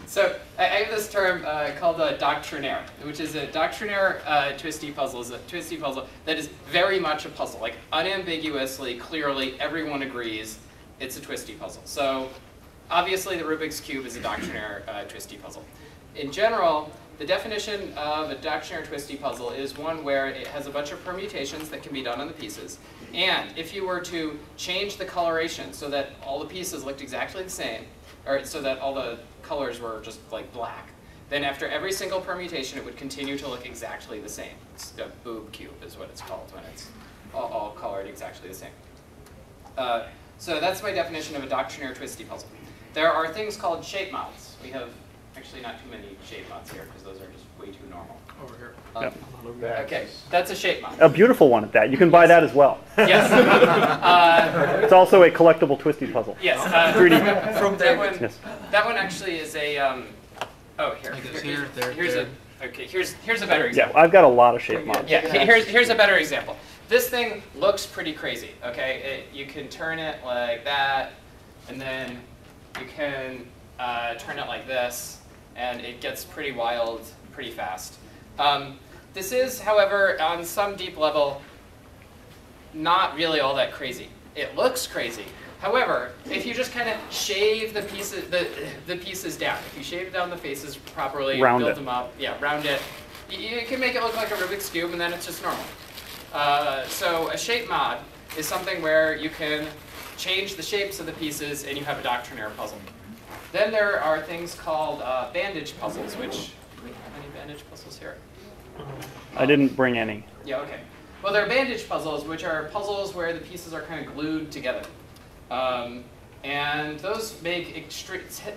So I have this term called a doctrinaire, which is a doctrinaire twisty puzzle. Is a twisty puzzle that is very much a puzzle, like unambiguously, clearly, everyone agrees it's a twisty puzzle. So obviously, the Rubik's Cube is a doctrinaire twisty puzzle. In general, the definition of a doctrinaire twisty puzzle is one where it has a bunch of permutations that can be done on the pieces. And if you were to change the coloration so that all the pieces looked exactly the same, or so that all the colors were just like black, then after every single permutation it would continue to look exactly the same. It's a boob cube is what it's called when it's all colored exactly the same. So that's my definition of a doctrinaire twisty puzzle. There are things called shape mods. We have actually not too many shape mods here because those are just way too normal. Over here. Okay, that's a shape mod. A beautiful one at that. You can buy that as well. Yes. It's also a collectible twisty puzzle. Yes. 3D. From David. Yes. That one actually is a. Oh, here. Here's a better example. Yeah, I've got a lot of shape mods. Yeah. Here's a better example. This thing looks pretty crazy. Okay, you can turn it like that, and then you can turn it like this, and it gets pretty wild pretty fast. This is, however, on some deep level, not really all that crazy. It looks crazy. However, if you just kind of shave the pieces down, if you shave down the faces properly, build them up, round it, you can make it look like a Rubik's Cube, and then it's just normal. So a shape mod is something where you can change the shapes of the pieces, and you have a doctrinaire puzzle. Then there are things called bandage puzzles, which, do we have any bandage puzzles here? I didn't bring any. Yeah, okay. Well, there are bandage puzzles, which are puzzles where the pieces are kind of glued together. And those make,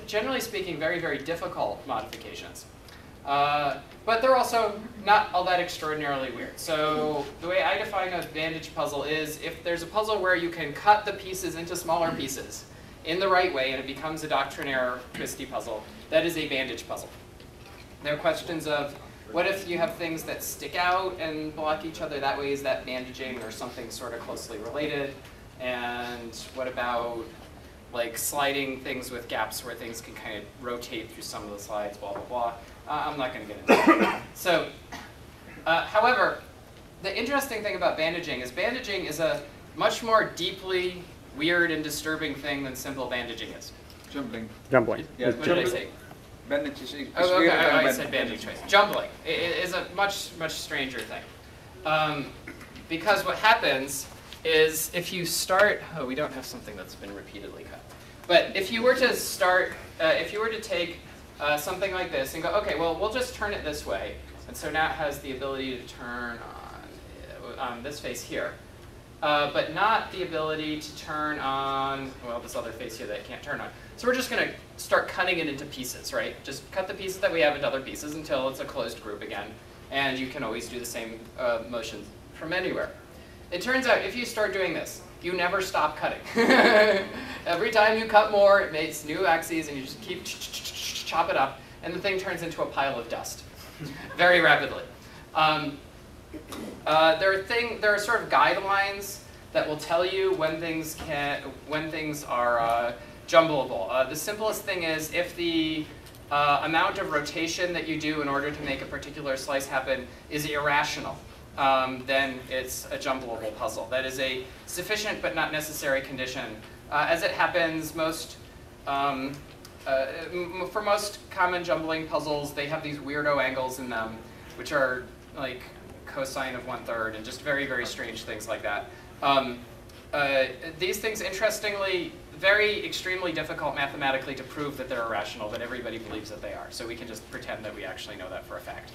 generally speaking, very, very difficult modifications. But they're also not all that extraordinarily weird. So the way I define a bandage puzzle is if there's a puzzle where you can cut the pieces into smaller pieces in the right way and it becomes a doctrinaire twisty puzzle, that is a bandage puzzle. There are questions of, what if you have things that stick out and block each other that way? Is that bandaging or something sort of closely related? And what about like sliding things with gaps where things can kind of rotate through some of the slides, blah, blah, blah. I'm not going to get into that. So, however, the interesting thing about bandaging is a much more deeply weird and disturbing thing than simple bandaging is. Jumbling. Jumbling. Yeah, What did I say? Bandage is Okay, I said bandage twice. Jumbling is a much, much stranger thing. Because what happens is if you start, oh, we don't have something that's been repeatedly cut. But if you were to start, if you were to take something like this and go, okay, well, we'll just turn it this way. And so now it has the ability to turn on this face here. But not the ability to turn on, well, this other face here that it can't turn on. So we're just going to start cutting it into pieces, right? Just cut the pieces that we have into other pieces until it's a closed group again. And you can always do the same motions from anywhere. It turns out if you start doing this, you never stop cutting. Every time you cut more, it makes new axes, and you just keep chop it up, and the thing turns into a pile of dust very rapidly. There are sort of guidelines that will tell you when things are jumbleable. The simplest thing is if the amount of rotation that you do in order to make a particular slice happen is irrational, then it's a jumbleable puzzle. That is a sufficient but not necessary condition. As it happens, for most common jumbling puzzles, they have these weirdo angles in them, which are like cosine of 1/3 and just very, very strange things like that. These things, interestingly, very extremely difficult mathematically to prove that they're irrational, but everybody believes that they are. So we can just pretend that we actually know that for a fact.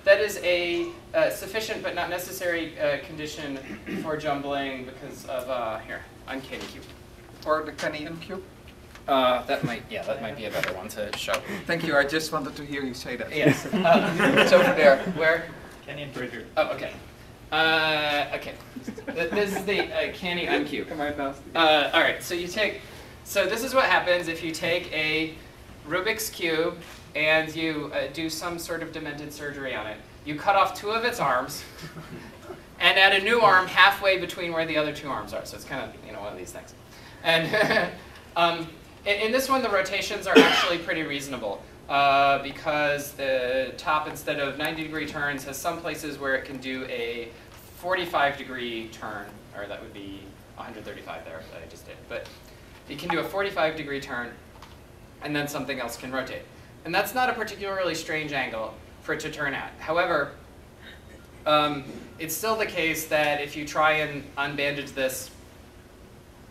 That is a sufficient but not necessary condition for jumbling because of here, uncanny cube. Or the Kenny cube? That might be a better one to show. Thank you. I just wanted to hear you say that. Yes. It's over there. Where? Kenny and Bridger. Oh, okay. Okay. This is the canny uncube. Am I nasty? All right. So this is what happens if you take a Rubik's Cube and you do some sort of demented surgery on it. You cut off 2 of its arms and add a new arm halfway between where the other 2 arms are. So it's kind of one of these things. And in this one, the rotations are actually pretty reasonable because the top, instead of 90-degree turns, has some places where it can do a 45-degree turn, or that would be 135 there that I just did. But it can do a 45-degree turn, and then something else can rotate. And that's not a particularly strange angle for it to turn at. However, it's still the case that if you try and unbandage this,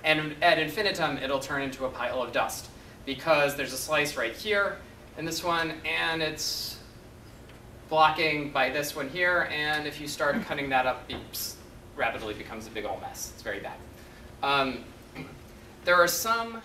and at infinitum, it'll turn into a pile of dust, because there's a slice right here in this one, and it's blocking by this one here, and if you start cutting that up, it rapidly becomes a big old mess. It's very bad. There are some